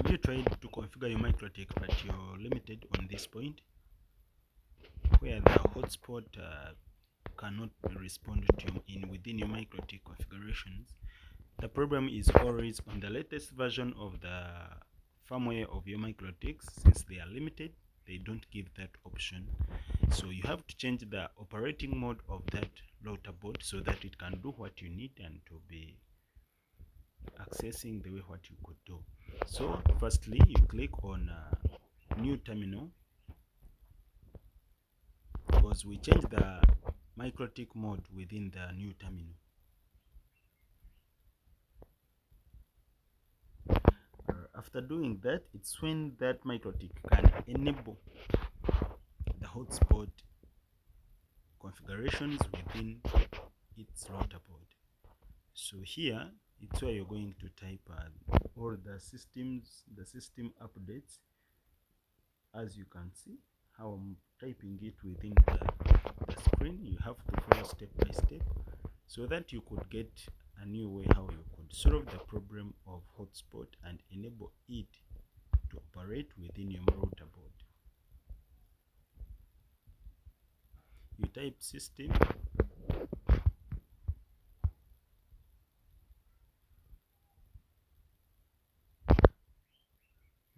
Have you tried to configure your mikrotik but you're limited on this point where the hotspot cannot respond to you within your mikrotik configurations? The problem is always on the latest version of the firmware of your mikrotiks. Since they are limited, they don't give that option, so you have to change the operating mode of that router board so that it can do what you need and to be accessing the way what you could do. So firstly, you click on new terminal, because we change the mikrotik mode within the new terminal. After doing that, it's when that mikrotik can enable the hotspot configurations within its router board. So here it's where you're going to type all the system updates. As you can see how I'm typing it within the screen, you have to follow step by step so that you could get a new way how you could solve the problem of hotspot and enable it to operate within your router board. You type system,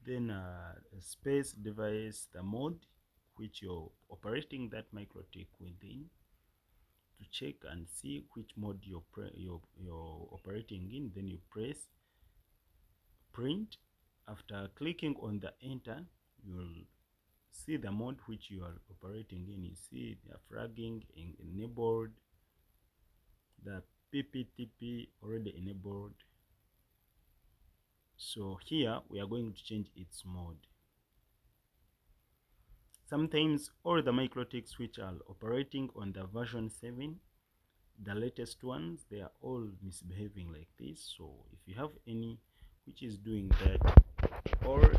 then space device, the mode which you're operating that mikrotik within, to check and see which mode you're operating in. Then you press print. After clicking on the enter, you'll see the mode which you are operating in. You see the flagging enabled, the PPTP already enabled. So here we are going to change its mode. Sometimes all the mikrotiks which are operating on the version 7, the latest ones, they are all misbehaving like this. So if you have any which is doing that, or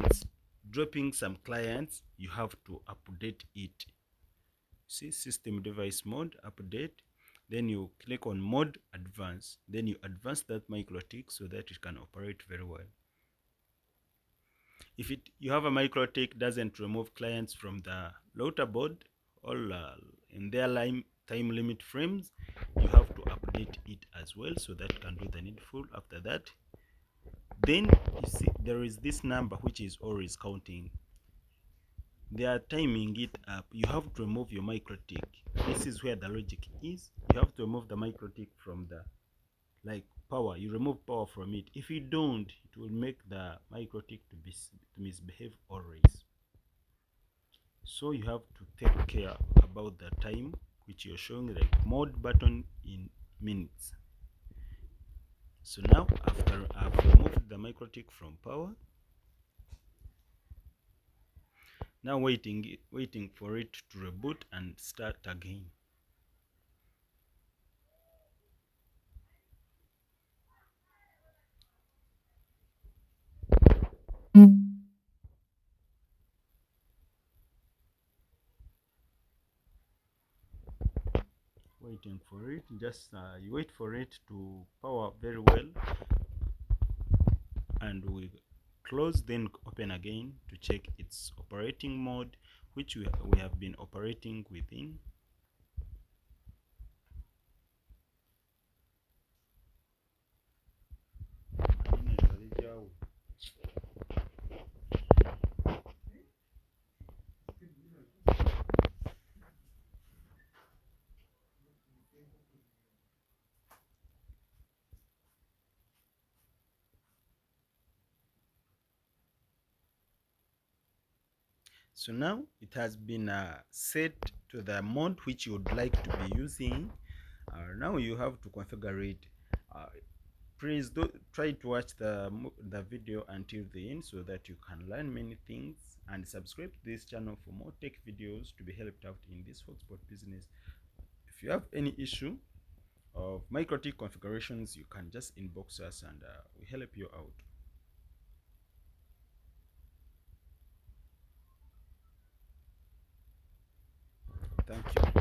it's dropping some clients, you have to update it. See, system device mode update, then you click on mode advance, then you advance that mikrotik so that it can operate very well. If you have a mikrotik doesn't remove clients from the router board all in their time limit frames, you have to update it as well so that it can do the needful. After that, then you see there is this number which is always counting. They are timing it up. You have to remove your mikrotik. This is where the logic is. You have to remove the mikrotik from the power. You remove power from it. If you don't, it will make the mikrotik to misbehave always. So you have to take care about the time which you're showing, like mode button in minutes. So now after I've removed the mikrotik from power, now waiting for it to reboot and start again. Waiting for it, just you wait for it to power very well, and we close, then open again to check its operating mode which we have been operating within. So now it has been set to the mode which you would like to be using. Now you have to configure it. Please try to watch the video until the end so that you can learn many things, and subscribe to this channel for more tech videos to be helped out in this hotspot business. If you have any issue of mikrotik configurations, you can just inbox us and we help you out. Thank you.